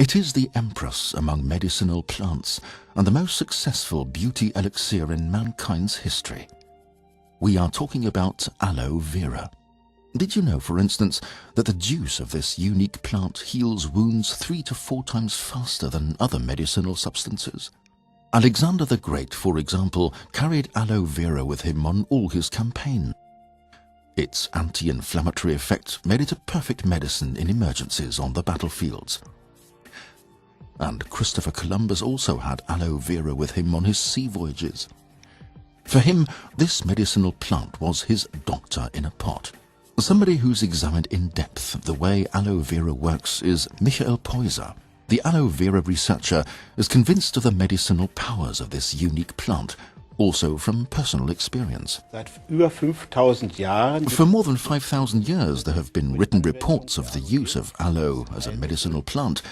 It is the empress among medicinal plants and the most successful beauty elixir in mankind's history. We are talking about aloe vera. Did you know, for instance, that the juice of this unique plant heals wounds 3 to 4 times faster than other medicinal substances? Alexander the Great, for example, carried aloe vera with him on all his campaigns. Its anti-inflammatory effect made it a perfect medicine in emergencies on the battlefields. And Christopher Columbus also had aloe vera with him on his sea voyages. For him, this medicinal plant was his doctor in a pot. Somebody who's examined in depth the way aloe vera works is Michael Peuser. The aloe vera researcher is convinced of the medicinal powers of this unique plant, also from personal experience. For more than 5,000 years there have been written reports of the use of aloe as a medicinal plant.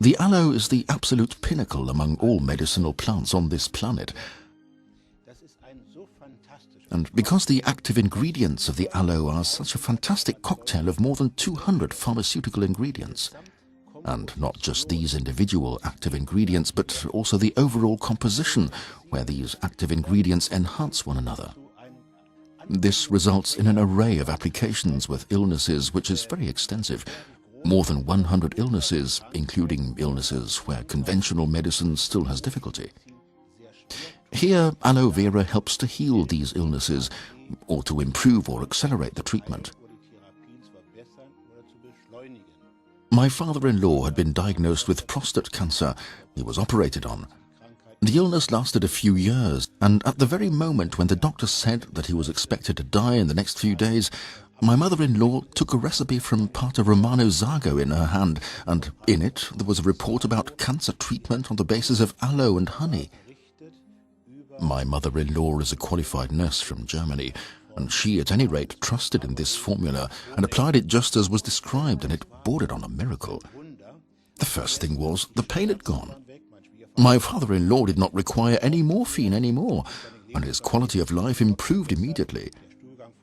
The aloe is the absolute pinnacle among all medicinal plants on this planet. And because the active ingredients of the aloe are such a fantastic cocktail of more than 200 pharmaceutical ingredients, and not just these individual active ingredients, but also the overall composition where these active ingredients enhance one another. This results in an array of applications with illnesses which is very extensive. More than 100 illnesses, including illnesses where conventional medicine still has difficulty. Here, aloe vera helps to heal these illnesses, or to improve or accelerate the treatment. My father-in-law had been diagnosed with prostate cancer. He was operated on. The illness lasted a few years, and at the very moment when the doctor said that he was expected to die in the next few days, my mother-in-law took a recipe from Pater Romano Zago in her hand, and in it there was a report about cancer treatment on the basis of aloe and honey. My mother-in-law is a qualified nurse from Germany, and she at any rate trusted in this formula and applied it just as was described, and it bordered on a miracle. The first thing was the pain had gone. My father-in-law did not require any morphine anymore, and his quality of life improved immediately.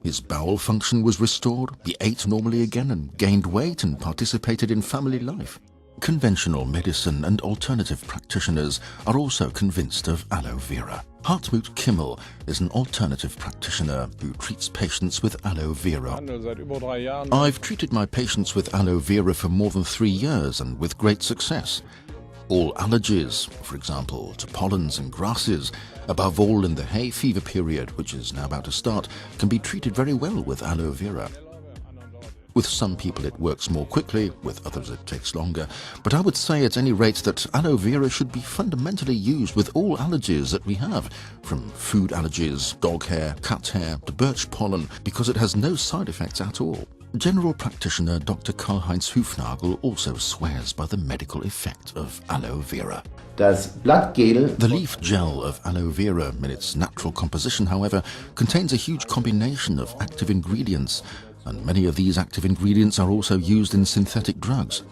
His bowel function was restored, he ate normally again and gained weight and participated in family life. Conventional medicine and alternative practitioners are also convinced of aloe vera. Hartmut Kimmel is an alternative practitioner who treats patients with aloe vera. I've treated my patients with aloe vera for more than 3 years and with great success. All allergies, for example, to pollens and grasses, above all in the hay fever period, which is now about to start, can be treated very well with aloe vera. With some people it works more quickly, with others it takes longer, but I would say at any rate that aloe vera should be fundamentally used with all allergies that we have, from food allergies, dog hair, cat hair, to birch pollen, because it has no side effects at all. General practitioner Dr. Karl-Heinz Hufnagel also swears by the medical effect of aloe vera. The leaf gel of aloe vera, in its natural composition, however, contains a huge combination of active ingredients, and many of these active ingredients are also used in synthetic drugs.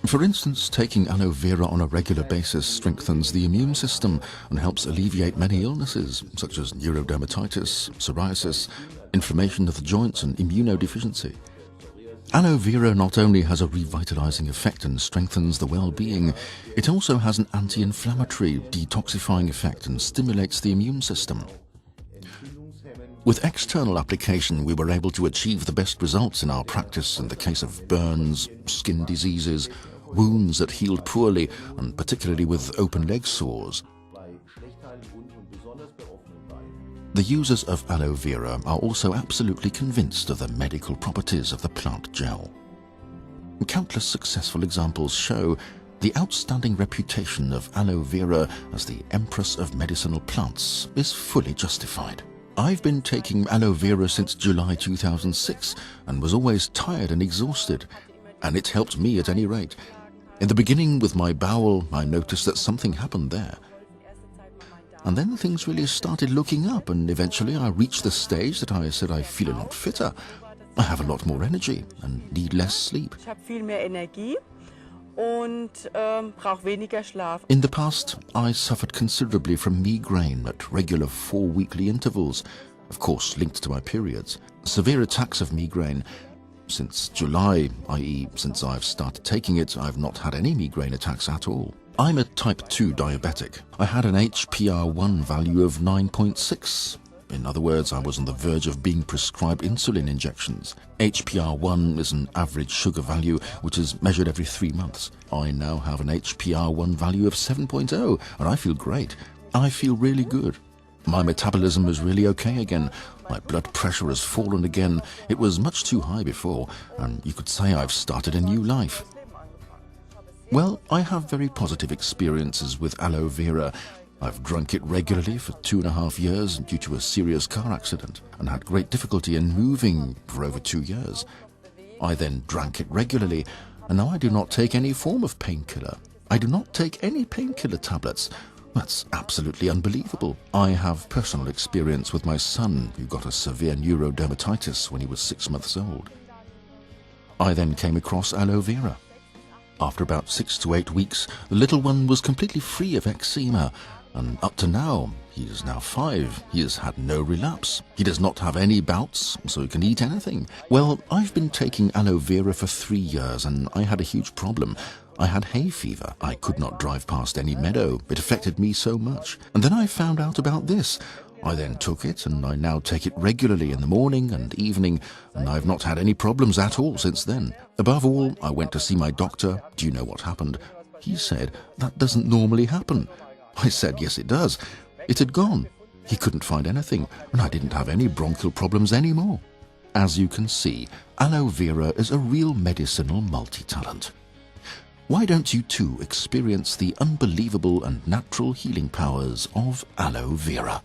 For instance, taking aloe vera on a regular basis strengthens the immune system and helps alleviate many illnesses, such as neurodermatitis, psoriasis, inflammation of the joints and immunodeficiency. Aloe vera not only has a revitalizing effect and strengthens the well-being, it also has an anti-inflammatory, detoxifying effect and stimulates the immune system. With external application, we were able to achieve the best results in our practice in the case of burns, skin diseases, wounds that healed poorly, and particularly with open leg sores. The users of aloe vera are also absolutely convinced of the medical properties of the plant gel. Countless successful examples show the outstanding reputation of aloe vera as the empress of medicinal plants is fully justified. I've been taking aloe vera since July 2006 and was always tired and exhausted, and it helped me at any rate. In the beginning with my bowel, I noticed that something happened there. And then things really started looking up, and eventually I reached the stage that I said I feel a lot fitter. I have a lot more energy and need less sleep. In the past, I suffered considerably from migraine at regular 4 weekly intervals, of course linked to my periods, severe attacks of migraine. Since July, i.e. since I've started taking it, I've not had any migraine attacks at all. I'm a type 2 diabetic. I had an HPR1 value of 9.6. In other words, I was on the verge of being prescribed insulin injections. HPR1 is an average sugar value which is measured every 3 months. I now have an HPR1 value of 7.0 and I feel great. I feel really good. My metabolism is really okay again. My blood pressure has fallen again. It was much too high before, and you could say I've started a new life. Well, I have very positive experiences with aloe vera. I've drunk it regularly for 2.5 years due to a serious car accident and had great difficulty in moving for over 2 years. I then drank it regularly, and now I do not take any form of painkiller. I do not take any painkiller tablets. That's absolutely unbelievable. I have personal experience with my son who got a severe neurodermatitis when he was 6 months old. I then came across aloe vera. After about 6 to 8 weeks, the little one was completely free of eczema, and up to now, he is now 5. He has had no relapse. He does not have any bouts, so he can eat anything. Well, I've been taking aloe vera for 3 years, and I had a huge problem. I had hay fever. I could not drive past any meadow. It affected me so much. And then I found out about this. I then took it, and I now take it regularly in the morning and evening, and I've not had any problems at all since then. Above all, I went to see my doctor. Do you know what happened? He said, "That doesn't normally happen." I said, "Yes, it does." It had gone. He couldn't find anything, and I didn't have any bronchial problems anymore. As you can see, aloe vera is a real medicinal multi-talent. Why don't you too experience the unbelievable and natural healing powers of aloe vera?